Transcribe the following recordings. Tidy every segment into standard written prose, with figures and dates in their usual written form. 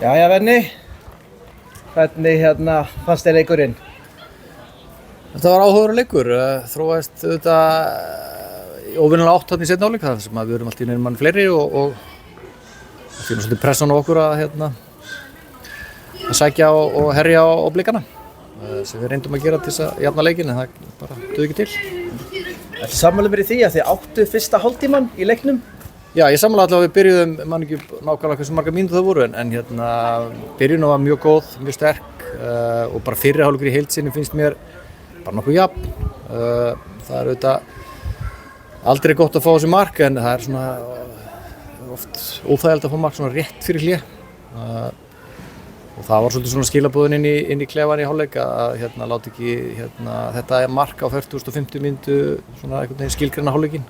Jæja Venni, hvernig fannst þér leikurinn? Þetta var áhugaverður leikur, þróaðist auðvitað óvenjulega átt þarna í seinni hálfleik þar sem við erum allt í einu mann fleiri og það er svolítið pressan á okkur að sækja og herja á blikana sem við reyndum að gera til þess að jafna leikinn en það bara dugði ekki til. Ertu sammála mér í því að þið áttu fyrsta hálftímann í leiknum? Já, ég sammála allavega að við byrjuðum, man ekki nákvæmlega hversu margar mínútur það voru en byrjunin var mjög góð, mjög sterk og bara fyrri hálfleikur í heild sinni finnst mér bara nokkuð jafn. Það er auðvitað aldrei gott að fá þessi mark en það er svona oft óþægilegt að fá mark svona rétt fyrir hlé og það var svolítið svona skilaboðin inn í klefann í hálfleik að láta ekki þetta mark á 40.50 mínútu svona einhvern veginn skilgreina hálfleikinn.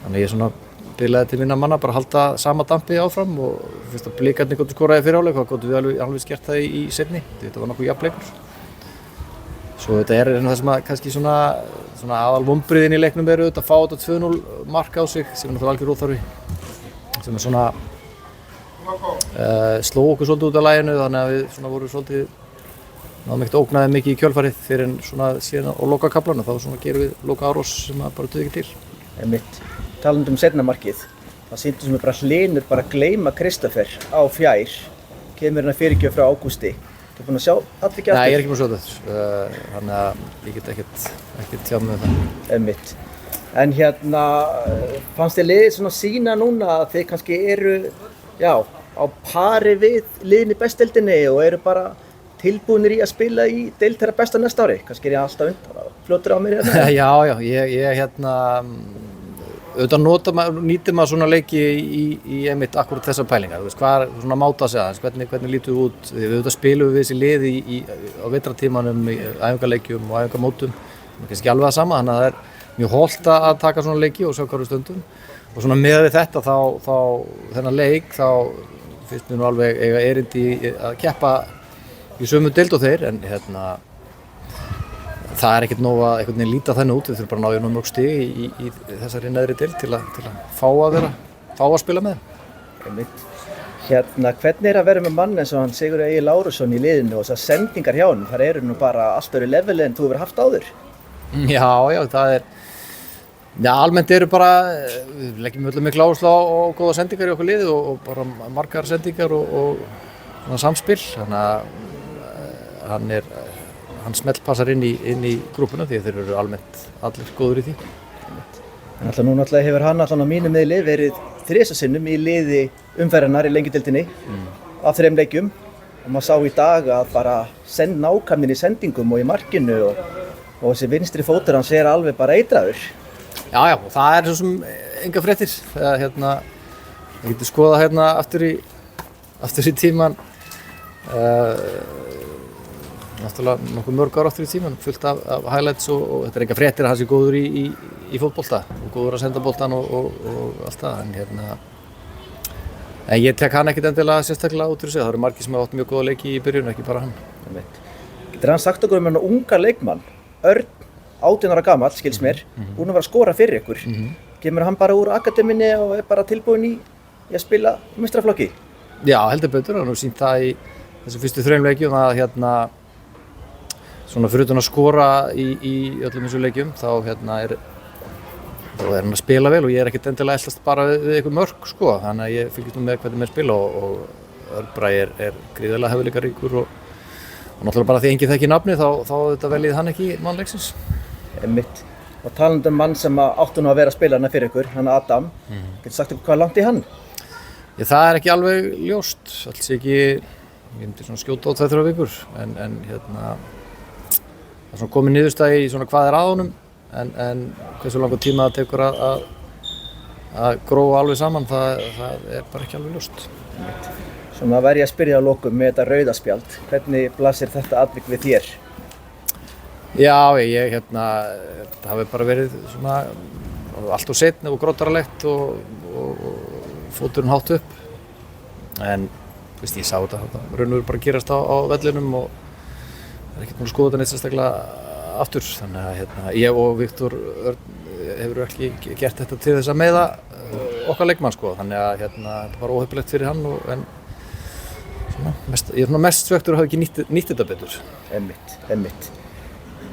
Þannig ég svona biðlaði til minna manna bara að halda sama dampi áfram og fyrst að Blikarnir gátu skoraði fyrir hálfleik þá gátu við alveg gert það í seinni. Þetta var nokkuð jafn leikur. Svo þetta er það sem að kannski svona aðal vonbrigðin í leiknum eru auðvitað að fá þetta 2-0 mark á sig sem er náttúrulega algjör óþarfi sem er svona sló okkur svolítið út af laginu þannig að við svona vorum svolítið náðum ekkert ógnaði mikið í kjölfarið fyrir en svona síðan á lokakaflanum þá svona gerum við loka árós sem að bara duði ekki til. Einmitt. Talandi seinna markið, það sýndi sem bara Hlynur bara að gleyma Kristoffer á fjær, kemur hérna fyrirgjöf frá Ágústi. Þú búinn að sjá atvik aftur? Nei, ég er ekki búinn að sjá þetta, þannig að ég get ekkert tjáð með það. Einmitt. En fannst þér liðið svona sýna núna að þið kannski eru, já, á pari við liðin í bestdeildinni og eru bara tilbúinir í að spila í deild þeirra besta næsta ári? Kannski er ég alltaf fljótur á mér hérna? Já, ég auðvitað nýtir maður svona leiki í einmitt akkurat þessar pælingar. Þú veist, hvað er svona máta að segja þess, hvernig lítur við út? Við auðvitað spilum við þessi liði á vetrartímanum, í æfingaleikjum og æfingamótum. Það er kannski alveg það sama, þannig að það er mjög hollt að taka svona leiki og sjá hverju stundum. Og svona með við þetta þá þennan leik, þá finnst mér nú alveg eiga erindi að keppa í sömu deild og þeir, en það er ekkert nóg að einhvern veginn líta þannig út, við þurfum bara að ná í mörg stig í þessari neðri deild til að fá að spila með þeim. Einmitt. Hvernig er að vera með mann eins og hann Sigurður Egill Lárusson í liðinu og þessar sendingar hjá honum, þar eru nú bara allt öðru leveli en þú hefur haft áður? Já, það er, almennt eru bara, við leggjum öllum mikla áherslu á góða sendingar í okkur liði og bara margar sendingar og samspil, þannig að hann smellpassar inn í grúpuna því að þeir eru almennt allir góður í því. En alltaf nú náttúrulega hefur hann allan á mínum miðli verið 3 sinnum í liði umferðarinnar í lengjudeildinni af 3 leikjum og maður sá í dag að bara nákvæmnin í sendingum og í markinu og þessi vinstri fótur hans er alveg bara eitraður. Já, það er svo sem enga fréttir. Ég geti skoðað aftur í tíman náttúrulega nokkuð mörg ára aftur í tíman, fullt af highlights og þetta er enga fréttir að hann sé góður í fótbolta og góður að senda boltan og allt það, en ég tek hann ekkert endilega sérstaklega út úr sig, það eru margir sem hafa átt mjög góða leiki í byrjun, ekki bara hann. Getur hann sagt okkur um unga leikmann, Örn, 18 ára gamall, skils mér, búinn að vera að skora fyrir ykkur, kemur hann bara úr akademíunni og er bara tilbúinn í að spila meistaraflokki? Já, heldur betur, hann hefur sýnt það í þessu fyrstu 3 leikjum að svona fyrir utan að skora í öllum þessu leikjum þá er hann að spila vel og ég er ekkert endilega eldast bara við eitthvað mörk sko, þannig að ég fylgist nú með hvernig menn spila og Örn Bragi er gríðarlega hæfileikaríkur og náttúrulega bara því enginn þekki nafni þá þetta veljið hann ekki mann leiksins. Einmitt. Og talandi mann sem áttu nú að vera að spila hana fyrir ykkur, hann Adam, getur sagt ykkur hvað langt í hann? Já, það er ekki alveg ljóst, alls ekki, ég myndi svona skjóta á 2-3 vikur en það er svona komið niðurstaða í svona hvað er að honum en hversu langur tíma það tekur að gróa alveg saman, það er bara ekki alveg ljóst. Svona verð ég að spyrja á lokum með þetta rauðaspjald, hvernig blasir þetta atvik við þér? Já, það hafi bara verið svona allt of seinna og grótaralegt og fóturinn hátt upp en ég sá þetta raunverulega bara gerast á vellinum og er ekkert búinn að skoða þetta neitt sérstaklega aftur, þannig að ég og Viktor Örn hefur ekki gert þetta til þess að meiða okkar leikmann sko, þannig að þetta var óheppilegt fyrir hann en svona, ég er svona mest svektur að hafa ekki nýtt þetta betur. Einmitt.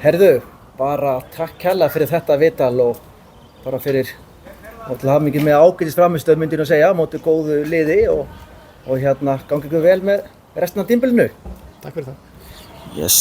Herðu, bara takk kærlega fyrir þetta viðtal og bara fyrir til hamingju með ágætis frammistöðu myndi ég nú segja, á móti góðu liði og gangi ykkur vel með restina af tímabilinu. Takk fyrir það. Yes.